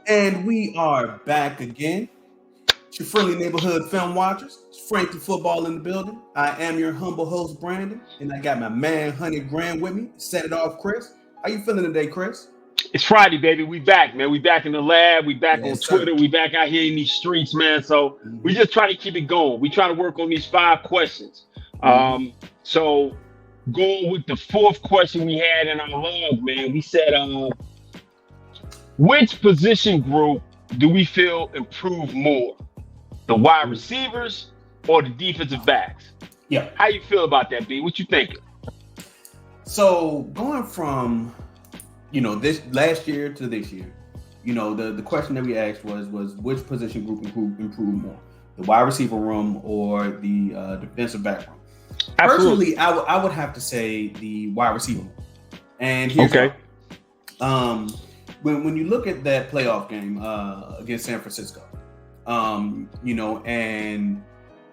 And we are back again. It's your friendly neighborhood film watchers. It's Frankie Football in the building. I am your humble host, Brandon, and I got my man, Honey Graham, with me. Set it off, Chris. How you feeling today, Chris? It's Friday, baby. We back, man. We back in the lab. We back on Yes, sir. Twitter. We back out here in these streets, man. So we Mm-hmm. just try to keep it going. We try to work on these 5 questions. Mm-hmm. So going with the fourth question we had in our log, man, we said, which position group do we feel improved more? The wide receivers or the defensive backs? Yeah. How you feel about that, B? What you thinking? So going from this last year to this year, the question that we asked was which position group improved more, the wide receiver room or the defensive back room? Absolutely. Personally, I would have to say the wide receiver room, and here's Okay. why. When you look at that playoff game against San Francisco, and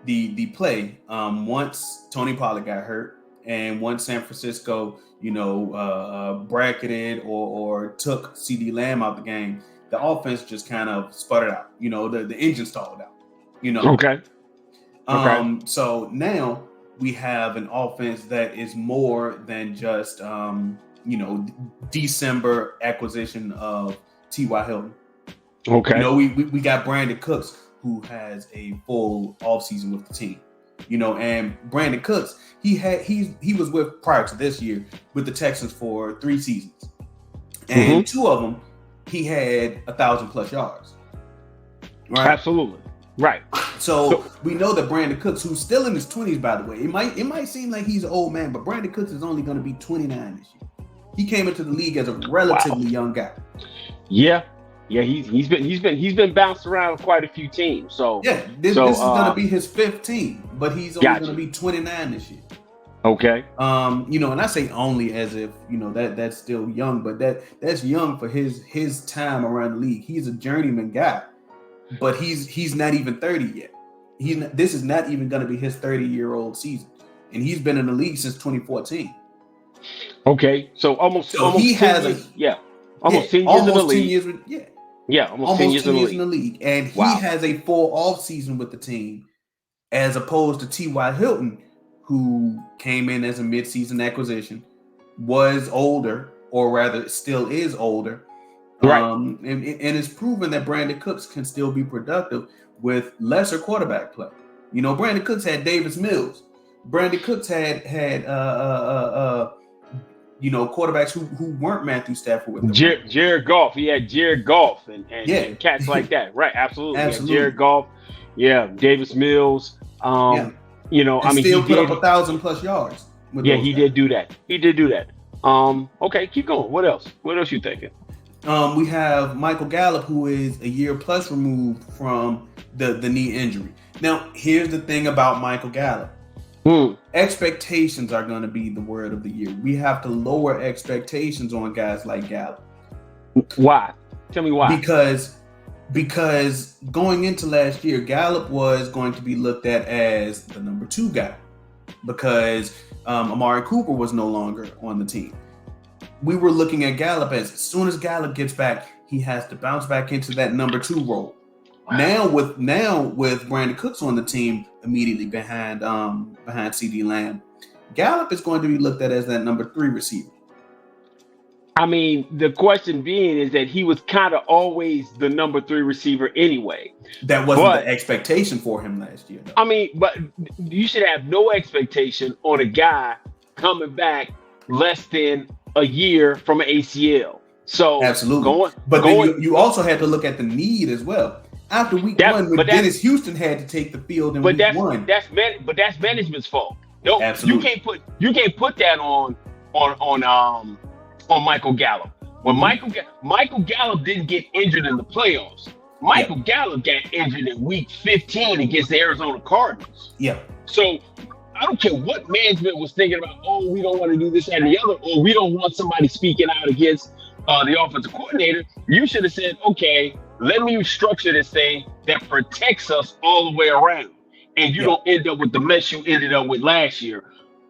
the play once Tony Pollard got hurt, and once San Francisco, bracketed or took CD Lamb out the game, the offense just kind of sputtered out. The engine stalled out. Okay. Okay. So now we have an offense that is more than just December acquisition of T.Y. Hilton. Okay. We got Brandon Cooks, who has a full offseason with the team. And Brandon Cooks, he was with prior to this year with the Texans for 3 seasons, and 2 of them he had 1,000+ yards. Right, Absolutely. Right. So we know that Brandon Cooks, who's still in his 20s, by the way, it might seem like he's an old man, but Brandon Cooks is only going to be 29 this year. He came into the league as a relatively young guy. Yeah. Yeah, he's been bounced around quite a few teams. So yeah, this is going to be his 5th team, but he's only going to be 29 this year. Okay. And I say only as if that's still young, but that's young for his time around the league. He's a journeyman guy, but he's not even 30 yet. This is not even going to be his 30-year-old season, and he's been in the league since 2014. Okay, so almost he 10 has years, almost 10 years in the league. Almost 10 years in the league. And he has a full off season with the team, as opposed to T.Y. Hilton, who came in as a midseason acquisition, was older, or rather still is older, right? And it's proven that Brandon Cooks can still be productive with lesser quarterback play. Brandon Cooks had Davis Mills. Brandon Cooks had quarterbacks who weren't Matthew Stafford with them. Jared Goff. He had Jared Goff and cats like that. Right. Absolutely. Absolutely. Jared Goff. Yeah. Davis Mills. And he still put up 1,000+ yards. He did do that. Okay. Keep going. What else? What else you thinking? We have Michael Gallup, who is a year plus removed from the knee injury. Now, here's the thing about Michael Gallup. Expectations are going to be the word of the year. We have to lower expectations on guys like Gallup. Why? Tell me why. Because going into last year, Gallup was going to be looked at as the number 2 guy, because Amari Cooper was no longer on the team. We were looking at Gallup as soon as Gallup gets back, he has to bounce back into that number 2 role. Wow. Now with Brandon Cooks on the team immediately behind CD Lamb, Gallup is going to be looked at as that number 3 receiver. I mean, the question being is that he was kind of always the number 3 receiver anyway. That wasn't the expectation for him last year, though. I mean, but you should have no expectation on a guy coming back less than a year from an ACL. So absolutely. Then you also had to look at the need as well. After week 1, when Dennis Houston had to take the field in week 1. But that's management's fault. No, absolutely. You can't put that on Michael Gallup. When Michael Gallup didn't get injured in the playoffs, Michael Gallup got injured in week 15 against the Arizona Cardinals. Yeah. So I don't care what management was thinking about, we don't want to do this and the other, or we don't want somebody speaking out against the offensive coordinator. You should have said, okay, let me structure this thing that protects us all the way around. And you don't end up with the mess you ended up with last year.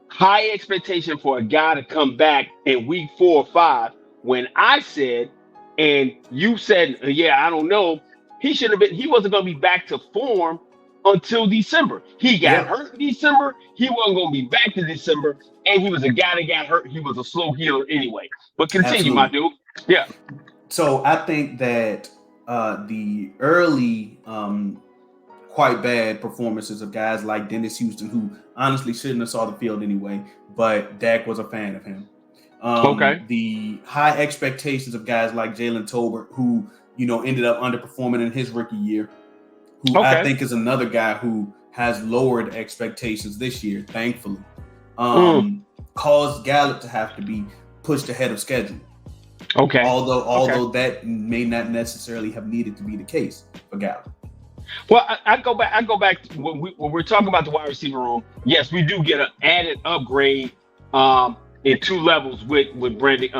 High expectation for a guy to come back in week 4 or 5, when I said and you said, yeah, I don't know, he should have been. He wasn't going to be back to form until December. He got Yep, hurt in December. He wasn't going to be back to December, and he was a guy that got hurt. He was a slow healer anyway. But continue, my absolutely. dude. Yeah. So I think that the early quite bad performances of guys like Dennis Houston, who honestly shouldn't have saw the field anyway, but Dak was a fan of him. Okay. The high expectations of guys like Jalen Tolbert, who ended up underperforming in his rookie year, who I Okay. think is another guy who has lowered expectations this year, thankfully, Mm. caused Gallup to have to be pushed ahead of schedule. Okay. Although that may not necessarily have needed to be the case for Gallup. Well, I go back. I go back to when we're talking about the wide receiver room. Yes, we do get an added upgrade in 2 levels with Brandon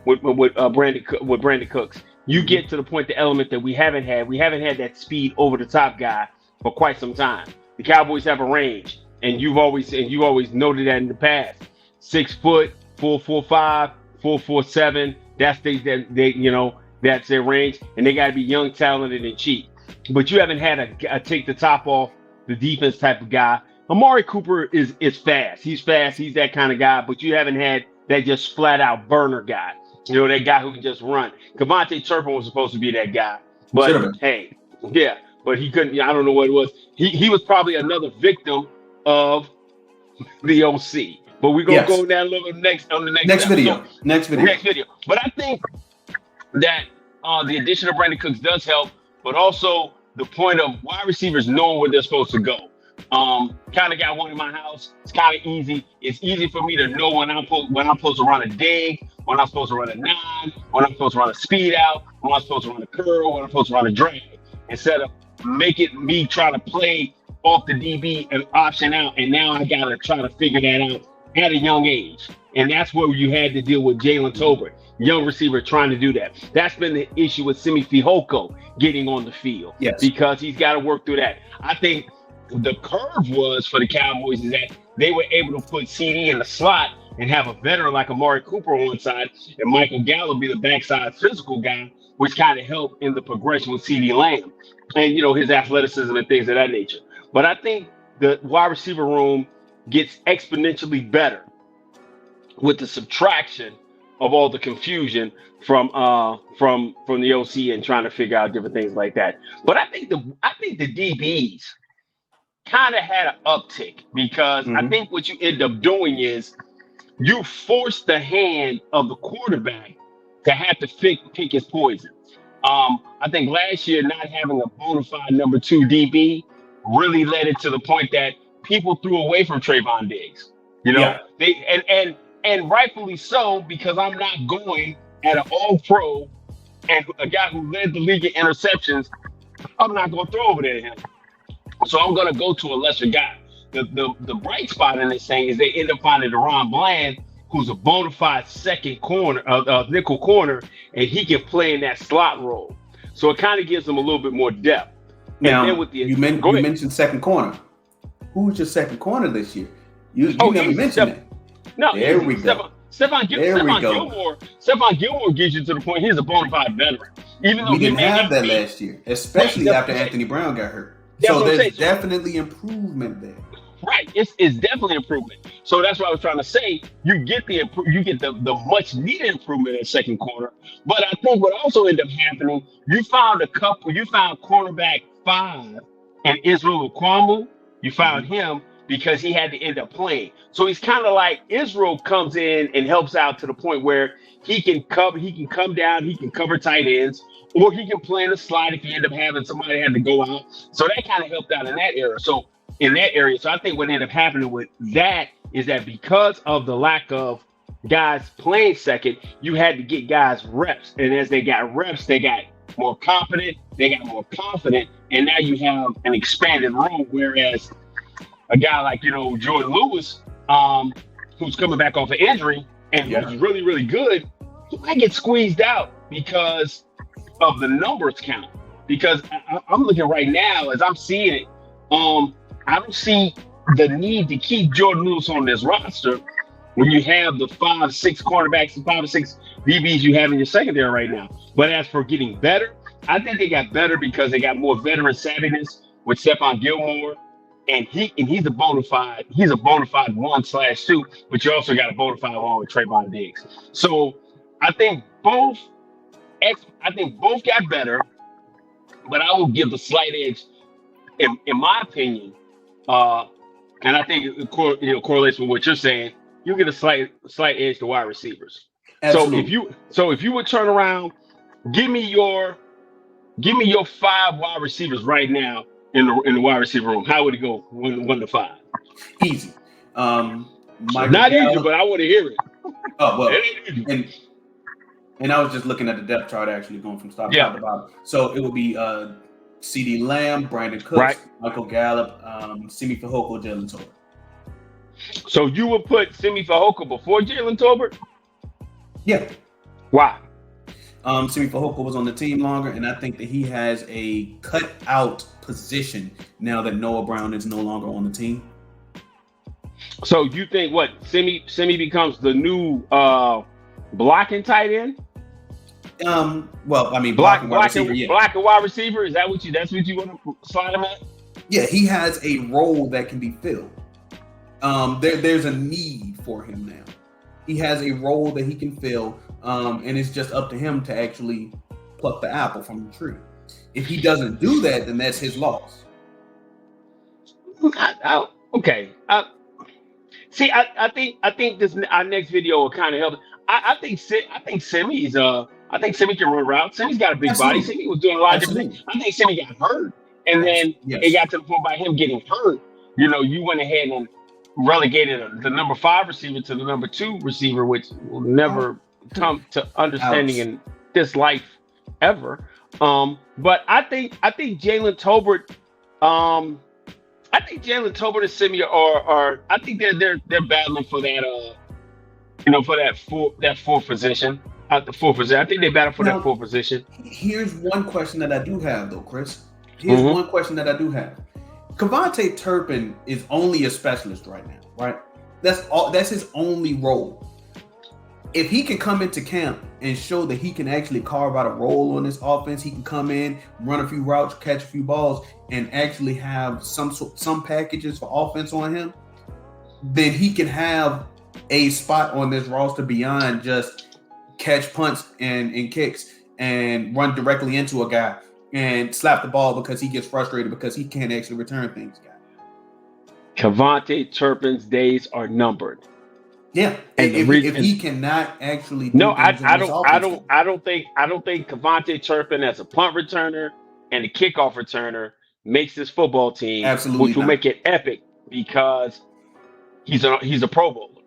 Brandon Cooks. You get to the point, the element that we haven't had. We haven't had that speed over the top guy for quite some time. The Cowboys have a range, and you've always noted that in the past. 6 foot, 4.45, 4.47. That's that's their range, and they got to be young, talented, and cheap. But you haven't had a take the top off the defense type of guy. Amari Cooper is fast. He's fast. He's that kind of guy. But you haven't had that just flat out burner guy. That guy who can just run. Kevontae Turpin was supposed to be that guy. Should have But been. hey, yeah. But he couldn't. I don't know what it was. He was probably another victim of the OC. But we're gonna go down a little bit on the next Next episode. video. Next video. But I think that the addition of Brandon Cooks does help, but also the point of wide receivers knowing where they're supposed to go. Kind of got one in my house. It's kind of easy. It's easy for me to know when I'm supposed to run a dig, when I'm supposed to run a 9, when I'm supposed to run a speed out, when I'm supposed to run a curl, when I'm supposed to run a drag, instead of making me try to play off the DB and option out. And now I got to try to figure that out at a young age. And that's where you had to deal with Jalen Tolbert, young receiver, trying to do that. That's been the issue with Simi Fehoko getting on the field, because he's got to work through that. I think the curve was for the Cowboys is that they were able to put CD in the slot and have a veteran like Amari Cooper on one side and Michael Gallup be the backside physical guy, which kind of helped in the progression with CD Lamb and his athleticism and things of that nature. But I think the wide receiver room gets exponentially better with the subtraction of all the confusion from the OC and trying to figure out different things like that. But I think the DBs kind of had an uptick, because I think what you end up doing is you force the hand of the quarterback to have to pick his poison. I think last year not having a bona fide number 2 DB really led it to the point that people threw away from Trayvon Diggs. They and rightfully so, because I'm not going at an all-pro and a guy who led the league in interceptions. I'm not going to throw over there to him. So I'm going to go to a lesser guy. The bright spot in this thing is they end up finding Deron Bland, who's a bona fide second corner, nickel corner, and he can play in that slot role. So it kind of gives them a little bit more depth. Now, and then with you mentioned second corner. Who's your second corner this year? You never mentioned it. No, there we go. Stephon Gilmore gets you to the point he's a bona fide veteran. Even though we didn't have that last year, especially after Anthony Brown got hurt. So there's definitely improvement there. Right, it's definitely improvement. So that's what I was trying to say. You get the much needed improvement in second corner. But I think what also ended up happening, you found cornerback 5 and Israel Okwamu. You found him because he had to end up playing. So he's kind of like Israel comes in and helps out to the point where he can come down, he can cover tight ends, or he can play in the slot if you end up having somebody had to go out. So that kind of helped out in that area. So I think what ended up happening with that is that because of the lack of guys playing second, you had to get guys reps. And as they got reps, they got more confident, and now you have an expanded room. Whereas a guy like, Jordan Lewis, who's coming back off an injury and who's really, really good, he might get squeezed out because of the numbers count. Because I'm looking right now, as I'm seeing it, I don't see the need to keep Jordan Lewis on this roster when you have the 5, 6 cornerbacks and 5 or 6 DBs you have in your secondary right now. But as for getting better, I think they got better because they got more veteran savviness with Stephon Gilmore, and he's a bona fide 1/2, but you also got a bona fide one with Trayvon Diggs. So I think both got better, but I will give the slight edge, in my opinion, and I think it correlates with what you're saying. You get a slight edge to wide receivers. Absolutely. So if you would turn around, give me your 5 wide receivers right now in the wide receiver room. How would it go 1 to 5? Easy. Michael Not Gallup. easy, but I want to hear it. Oh well, It ain't easy. and I was just looking at the depth chart, actually going from top to bottom. So it would be CeeDee Lamb, Brandon Cooks, Right. Michael Gallup, Simi Fehoko, Jalen Tolbert. So you would put Simi Fehoko before Jalen Tolbert? Yeah. Why? Simi Fehoko was on the team longer, and I think that he has a cut-out position now that Noah Brown is no longer on the team. So you think what? Simi becomes the new blocking tight end? Well, I mean, blocking wide receiver, yeah. Blocking wide receiver? Is that what you? That's what you want to slide him at? Yeah, he has a role that can be filled. There's a need for him now. He has a role that he can fill, and it's just up to him to actually pluck the apple from the tree. If he doesn't do that, then that's his loss. Okay. I think this our next video will kind of help. I think Simi can run routes. Simi's got a big body. Simi was doing a lot of different things. I think Simi got hurt, and then it got to the point by him getting hurt. You went ahead and relegated the number 5 receiver to the number 2 receiver, which will never come to understanding in this life ever. But I think Jalen Tolbert. I think Jalen Tolbert and Simi are. I think they're battling for that. For that fourth position. The fourth position. I think they battle for that fourth position. Here's one question that I do have, though, Chris. One question that I do have. Kevontae Turpin is only a specialist right now, right? That's all. That's his only role. If he can come into camp and show that he can actually carve out a role on this offense, he can come in, run a few routes, catch a few balls, and actually have some packages for offense on him, then he can have a spot on this roster beyond just catch punts and kicks and run directly into a guy and slap the ball because he gets frustrated because he can't actually return things. Kevontae Turpin's days are numbered. Yeah, and if he cannot actually do I don't think Kevontae Turpin as a punt returner and a kickoff returner makes this football team, absolutely, which will make it epic because he's a Pro Bowler.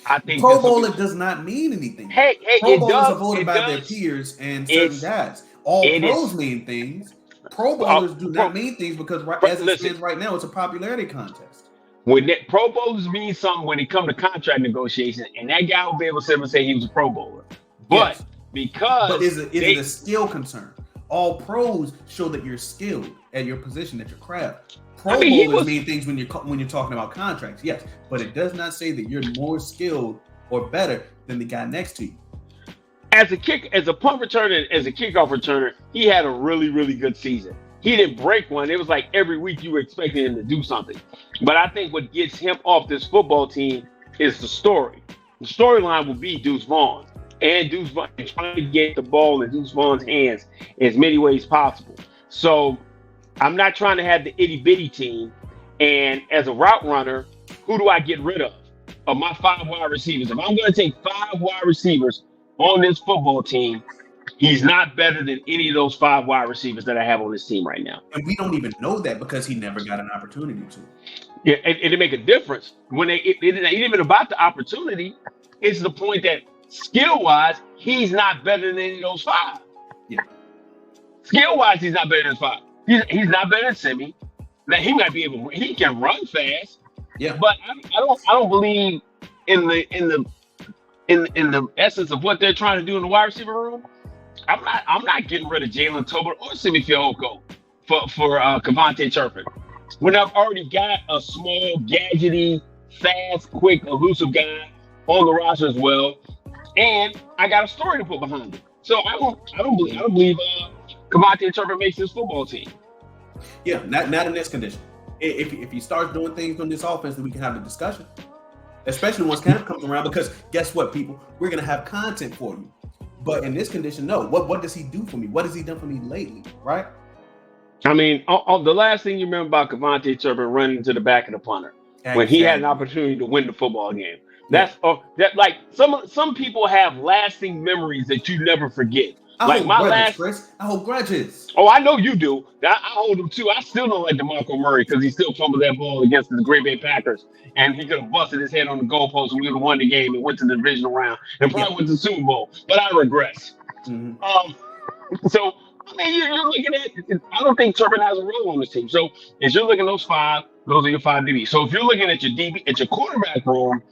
I think Pro Bowler does not mean anything. Hey, Pro Bowlers are voted by their peers and certain guys. All pros mean things. Pro Bowlers do not mean things because as it stands right now, it's a popularity contest. When Pro Bowlers mean something when it comes to contract negotiation, and that guy will be able to say he was a Pro Bowler. But is it a skill concern? All pros show that you're skilled at your position, at your craft. Pro Bowlers mean things when you're talking about contracts, yes, but it does not say that you're more skilled or better than the guy next to you. As a punt returner, as a kickoff returner, he had a really, really good season. He didn't break one. It was like every week you were expecting him to do something. But I think what gets him off this football team is the story. The storyline will be Deuce Vaughn. And Deuce Vaughn trying to get the ball in Deuce Vaughn's hands in as many ways possible. So I'm not trying to have the itty-bitty team. And as a route runner, who do I get rid of my 5 wide receivers? If I'm going to take 5 wide receivers on this football team, he's not better than any of those 5 wide receivers that I have on this team right now. And we don't even know that because he never got an opportunity to. Yeah, and it make a difference. When it ain't even about the opportunity. It's the point that skill-wise, he's not better than any of those 5. Yeah. Skill-wise, he's not better than 5. He's not better than Simi. Now he might be able. He can run fast. Yeah. But I don't believe in the essence of what they're trying to do in the wide receiver room. I'm not getting rid of Jalen Tolbert or Simi Fehoko for Kevontae Turpin. When I've already got a small, gadgety, fast, quick, elusive guy on the roster as well, and I got a story to put behind it. So I don't believe Cavante Turpin makes this football team. Yeah, not in this condition. If he starts doing things on this offense, then we can have a discussion. Especially once camp comes around, because guess what, people? We're gonna have content for you. But in this condition, no. What does he do for me? What has he done for me lately? Right? I mean, the last thing you remember about Cavante Turpin running to the back of the punter when he had an opportunity to win the football game. That's that like some people have lasting memories that you never forget. I hold grudges. Oh, I know you do. I hold them too. I still don't like DeMarco Murray because he still fumbled that ball against the Green Bay Packers, and he could have busted his head on the goalpost and we would have won the game and went to the divisional round and probably went to the Super Bowl. But I regress. So I mean, you're looking at. I don't think Turpin has a role on this team. So as you're looking at those five, those are your five DBs. So if you're looking at your DB, at your cornerback room,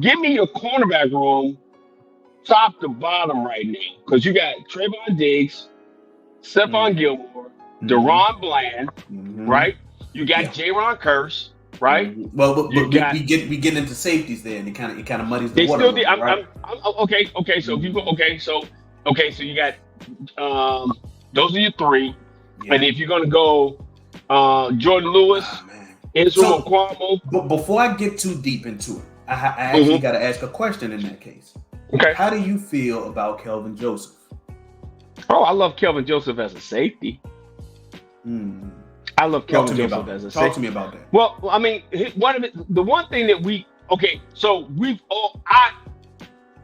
give me your cornerback room, top to bottom right now, because you got Trayvon Diggs, Stephon Gilmore, Deron Bland, right? You got Jaron Kearse, right? Well, we get into safeties there, and it kind of muddies the water. Right? Okay. So if you go, so you got those are your three, and if you're gonna go Jordan Lewis, Israel Cuomo. But before I get too deep into it, I actually got to ask a question in that case. Okay. How do you feel about Kelvin Joseph? Oh, I love Kelvin Joseph as a safety. I love Kelvin Joseph as a safety. Talk to me about that. Well, I mean, the one thing that so you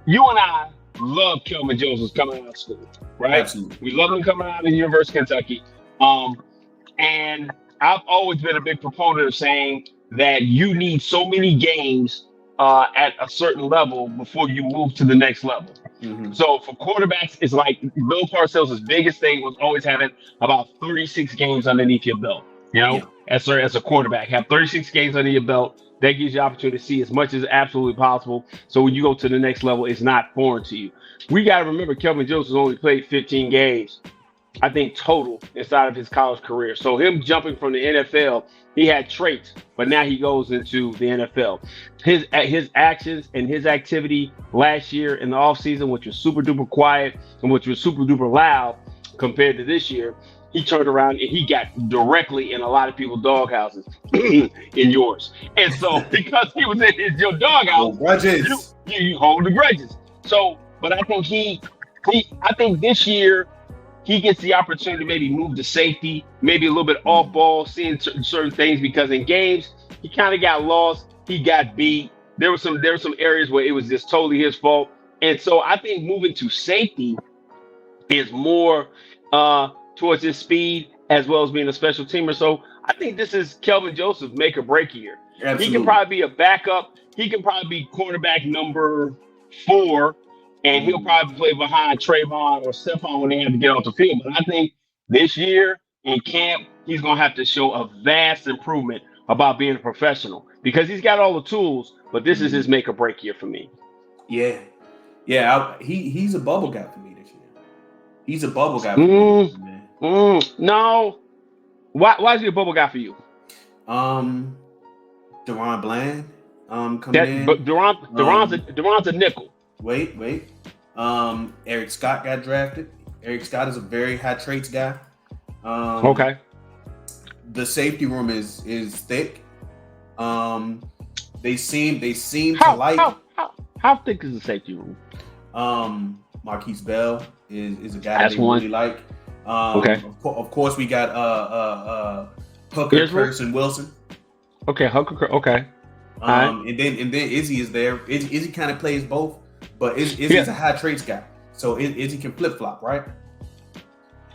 and I love Kelvin Joseph coming out of school, right? Absolutely. We love him coming out of the University of Kentucky. And I've always been a big proponent of saying that you need so many games at a certain level before you move to the next level. So for quarterbacks, it's like Bill Parcells' biggest thing was always having about 36 games underneath your belt. You know, as a quarterback, have 36 games under your belt. That gives you the opportunity to see as much as absolutely possible. So when you go to the next level, it's not foreign to you. We got to remember Kelvin Joseph only played 15 games, I think, total inside of his college career. So him jumping from the NFL, he had traits, but now he goes into the NFL. His actions and his activity last year in the offseason, which was super duper quiet and which was super duper loud compared to this year, he turned around and he got directly in a lot of people's doghouses, in yours. And so because he was in your doghouse, you hold the grudges. So, but I think I think this year, he gets the opportunity to maybe move to safety, maybe a little bit off ball, seeing certain things, because in games he kind of got lost, he got beat. There were some areas where it was just totally his fault, and so I think moving to safety is more towards his speed as well as being a special teamer. So I think this is Kelvin Joseph make or break year. Absolutely. He can probably be a backup. He can probably be cornerback number 4. And he'll probably play behind Trayvon or Stephon when they have to get off the field. But I think this year in camp, he's going to have to show a vast improvement about being a professional, because he's got all the tools, but this is his make or break year for me. Yeah. He's a bubble guy for me this year. He's a bubble guy for me, man. No. Why is he a bubble guy for you? Deron Bland coming in. But Deron's a nickel. Wait. Eric Scott got drafted. Eric Scott is a very high traits guy. Okay. The safety room is thick. They seem to like. How thick is the safety room? Marquise Bell is a guy that they really like. Okay. Of course, we got Hooker, Kearse, and Wilson. Okay, Hooker. Okay. And then Izzy is there. Izzy kind of plays both. But Izzy's a high traits guy, so Izzy can flip flop, right?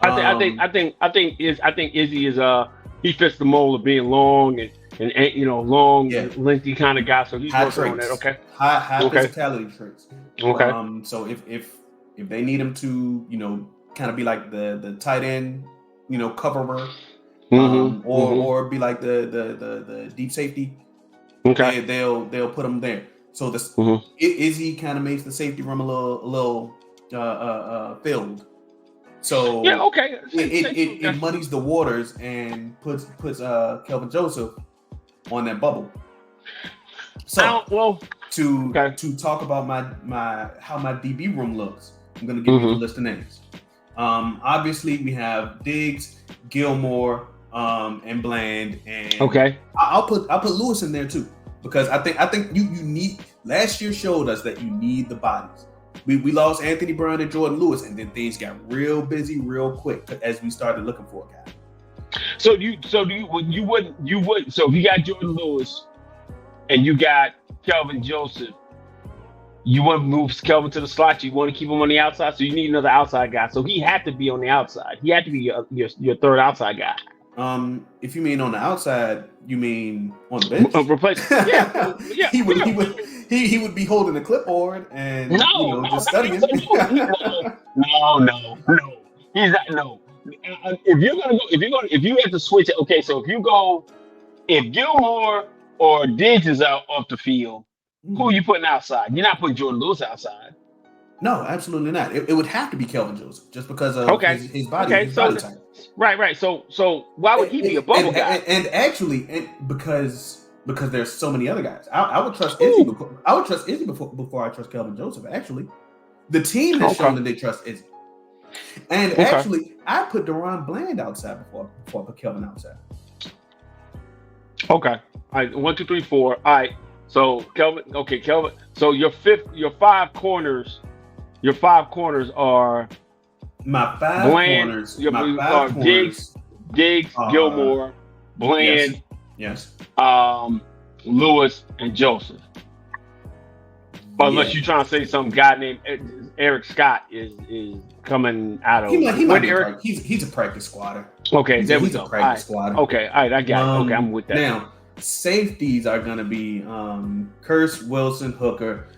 I think Izzy is he fits the mold of being long and long, lengthy kind of guy. So he's working on that. Okay. High physicality traits. Okay. So if they need him to kind of be like the tight end, coverer, or be like the deep safety, okay, they'll put him there. So this Izzy kind of makes the safety room a little filled. So okay. It muddies the waters and puts Kelvin Joseph on that bubble. So to talk about my how my DB room looks, I'm going to give you the list of names. Obviously, we have Diggs, Gilmore, and Bland, and I'll put Lewis in there too, because I think you need. Last year showed us that you need the bodies. We lost Anthony Brown and Jordan Lewis, and then things got real busy real quick as we started looking for a guy. So you would. So if you got Jordan Lewis and you got Kelvin Joseph, you want to move Kelvin to the slot. You want to keep him on the outside, so you need another outside guy. So he had to be on the outside. He had to be your third outside guy. If you mean on the outside, you mean on the bench? Replacement. Yeah. He would be holding a clipboard and just studying. No. He's not. No. If you have to switch it, okay. So if Gilmore or Diggs is out off the field, who are you putting outside? You're not putting Jordan Lewis outside. No, absolutely not. It would have to be Kelvin Joseph just because of his body. Okay, body type. Right. So why would he be a bubble guy? And actually, because there's so many other guys, I would trust Izzy. I would trust Izzy before I trust Kelvin Joseph. Actually, the team has shown that they trust Izzy. And actually, I put Deron Bland outside before I put Kelvin outside. Okay. All right. 1, 2, 3, 4. All right. So Kelvin. Okay, Kelvin. So your five corners are my five Bland, corners. Diggs, Gilmore, Bland, yes, Lewis, and Joseph. Unless you're trying to say some guy named Eric Scott is coming out of. He's a practice squatter. Okay, he's a practice squatter. Okay, all right, I got it. Okay, I'm with that. Now, safeties are going to be Curse, Wilson, Hooker,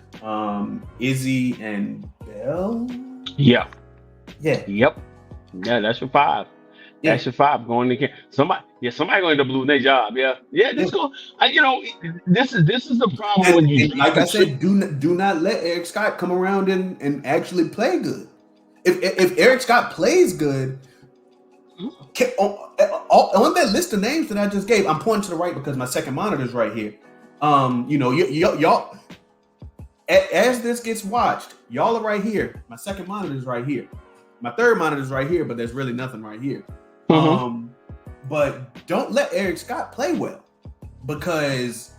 Izzy, and Bell. Yeah. Yep. Yeah, that's your five. Yeah. That's your five going to somebody going to lose their job. Yeah. This is the problem when you like I said, do not let Eric Scott come around and actually play good. If Eric Scott plays good, on that list of names that I just gave, I'm pointing to the right because my second monitor is right here. Y'all, as this gets watched, y'all are right here. My second monitor is right here. My third monitor is right here, but there's really nothing right here. But don't let Eric Scott play well because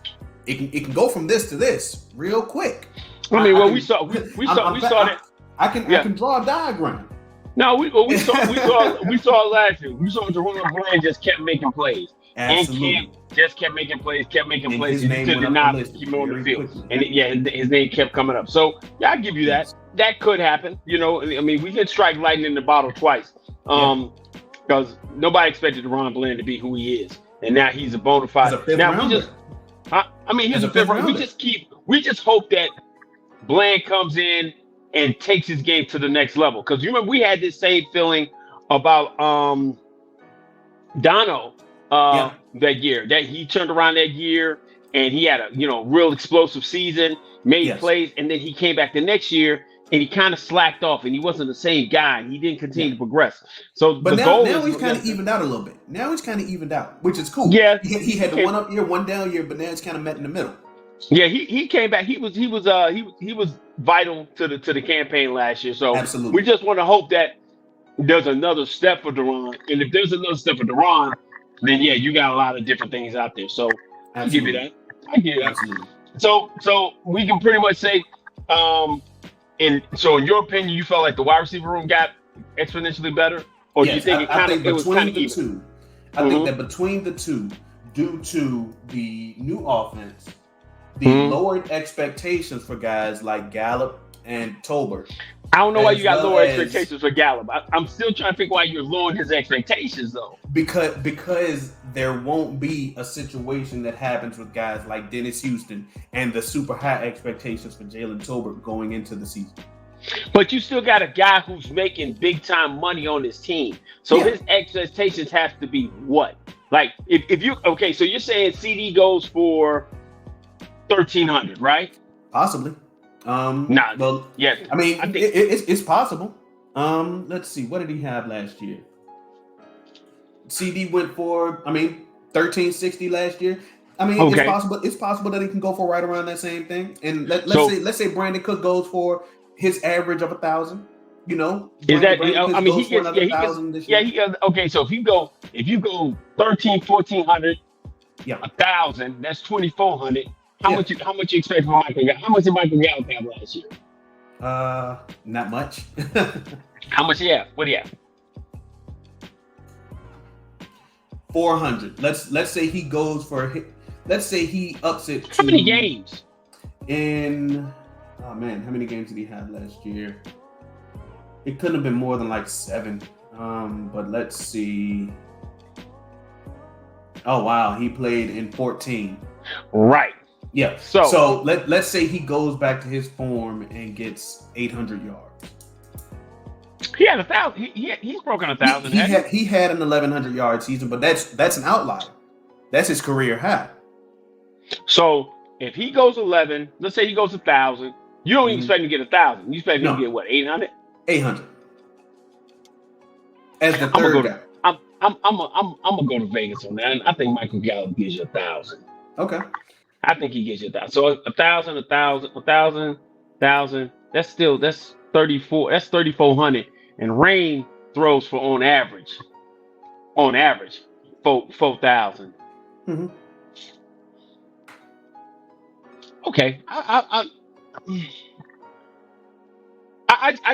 it can go from this to this real quick. We saw that. I can draw a diagram. No, we saw it last year. We saw Deron Bland just kept making plays. Absolutely. And just kept making plays. And his you name did not keep him on the field. Quickly. And his name kept coming up. So yeah, I give you that. That could happen. We can strike lightning in the bottle twice. Because nobody expected Deron Bland to be who he is, and now he's a bona fide. He's a fifth rounder. We just hope that Bland comes in and takes his game to the next level. Because you remember we had this same feeling about Dono that year. That he turned around that year and he had a real explosive season, made plays, and then he came back the next year. And he kind of slacked off, and he wasn't the same guy. He didn't continue to progress. So, but now he's kind of evened out a little bit. Now he's kind of evened out, which is cool. Yeah, he had the one up year, one down year, but now it's kind of met in the middle. Yeah, he came back. He was vital to the campaign last year. So absolutely, we just want to hope that there's another step for Deron. And if there's another step for Deron, then yeah, you got a lot of different things out there. So I give you that. Absolutely. So we can pretty much say. And so, in your opinion, you felt like the wide receiver room got exponentially better, or do you think it was kind of even? I think that between the two, due to the new offense, the lowered expectations for guys like Gallup and Tolbert. I don't know why you got lower expectations for Gallup. I'm still trying to figure why you're lowering his expectations, though. Because there won't be a situation that happens with guys like Dennis Houston and the super high expectations for Jalen Tolbert going into the season. But you still got a guy who's making big time money on his team. So his expectations have to be what? Like if you so you're saying CD goes for $1,300, right? Possibly. Well, yeah. I mean, I think it's possible. Let's see. What did he have last year? CD went for, $1,360 last year. I mean, Okay. it's possible. It's possible that he can go for right around that same thing. And So- let's say Brandon Cook goes for his average of 1,000. You know, Is that? Brandon Cook I mean, goes he for gets. another Yeah, he gets. 1,000 this Yeah, year. he gets. Okay, so if you go 13, 1,400, Yeah. 1,000, that's 2,400. How Yeah. much you expect from Michael Gallup? How much did Michael Gallup have last year? Not much. How much he have? What do you have? 400. Let's say he goes for. Let's say he ups it. How many games? Oh man, how many games did he have last year? It couldn't have been more than like 7. But let's see. Oh wow, he played in 14. Right. Yeah. So let's say he goes back to his form and gets 800 yards. He had 1,000. He's broken 1,000. He had an 1,100 yard season, but that's an outlier. That's his career high. So if he goes 11, let's say he goes 1,000, you don't expect him to get 1,000. You expect him to get what, 800? 800. As the third guy. I'm gonna go to Vegas on that. I think Michael Gallup gives you 1,000. Okay. I think he gives you 1,000. So 1,000, 1,000, 1,000, 1,000. That's 34. That's 3,400. And Rain throws for on average, 4,000. Mm-hmm. Okay. I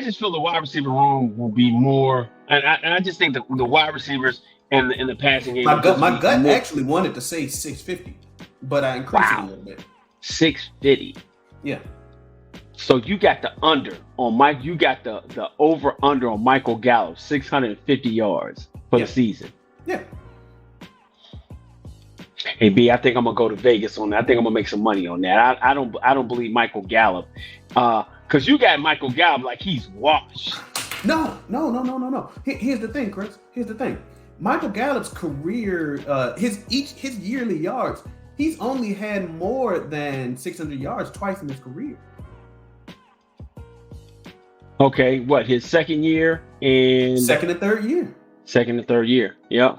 just feel the wide receiver room will be more, and I just think the wide receivers and the passing game. My gut actually wanted to say 650, but I increased it a little bit. 650. Yeah. So you got the under on Mike. You got the over under on Michael Gallup, 650 yards for the season. Yeah. Hey B, I think I'm gonna go to Vegas on that. I think I'm gonna make some money on that. I don't believe Michael Gallup, because you got Michael Gallup like he's washed. No. Here's the thing, Chris. Here's the thing. Michael Gallup's career, his yearly yards, he's only had more than 600 yards twice in his career. Okay, what, his second year and second and third year. Yep.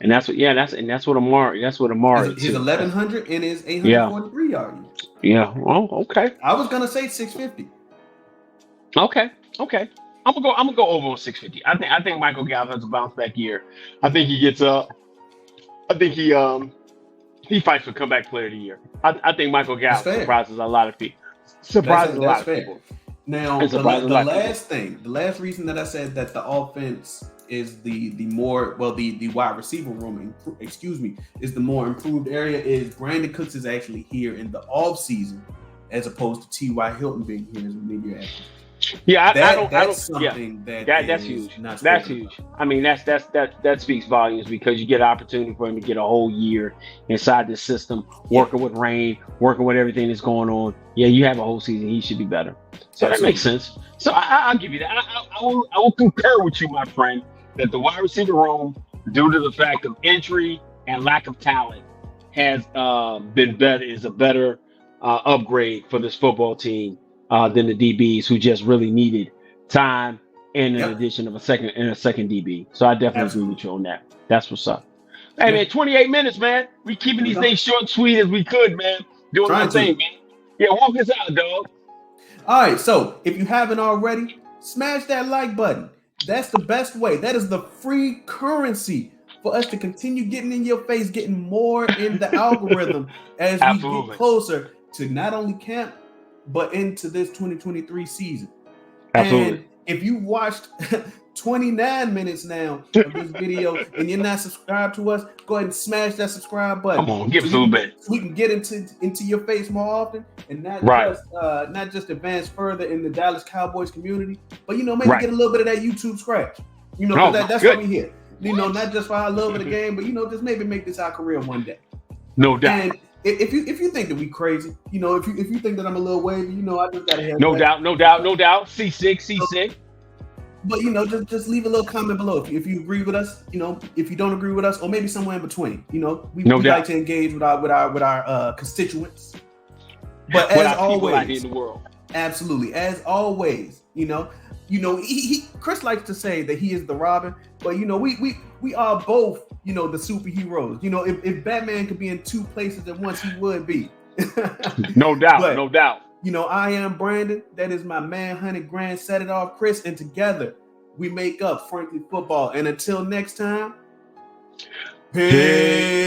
And that's what Amari. His 1,100 and his 843 yard year. Yeah. Oh, okay. I was gonna say 650. Okay. I'm gonna go over on 650. I think Michael Gallup has a bounce back year. I think he gets up. I think he fights for comeback player of the year. I think Michael Gallup surprises a lot of people. People. Now, the last reason that I said that the offense is the wide receiver room, is the more improved area is Brandon Cooks is actually here in the off season as opposed to T.Y. Hilton being here as a mid-year active. Yeah, that's something that's huge. That's huge. I mean, that speaks volumes because you get an opportunity for him to get a whole year inside this system, working with Rain, working with everything that's going on. Yeah, you have a whole season. He should be better. So that makes sense. So I'll give you that. I will concur with you, my friend, that the wide receiver room, due to the fact of injury and lack of talent, has been better. Is a better upgrade for this football team than the DBs, who just really needed time and an addition of a second DB. So I definitely agree with you on that. That's what's up. Hey man, 28 minutes, man. We keeping these things short and sweet as we could, man. Doing our thing, man. Yeah, walk us out, dog. All right, so if you haven't already, smash that like button. That's the best way. That is the free currency for us to continue getting in your face, getting more in the algorithm as we get closer to not only camp, but into this 2023 season. Absolutely. And if you watched 29 minutes now of this video and you're not subscribed to us, go ahead and smash that subscribe button. Come on, give us a little bit. So we can get into your face more often and not just advance further in the Dallas Cowboys community, but maybe get a little bit of that YouTube scratch. That's why we're here. Not just for our love of the game, but just maybe make this our career one day. No doubt. And if you think that we crazy, if you think that I'm a little wavy, I just gotta have no doubt. C6. But just leave a little comment below if you agree with us. If you don't agree with us, or maybe somewhere in between. We like to engage with our constituents. But as always, out here in the world. Absolutely, as always, you know, Chris likes to say that he is the Robin, but you know, we are both, you know, the superheroes. You know, if Batman could be in two places at once, he would be. No doubt, But, no doubt. you know, I am Brandon. That is my man, 100 grand. Set it off, Chris, and together we make up Frankly Football. And until next time, peace.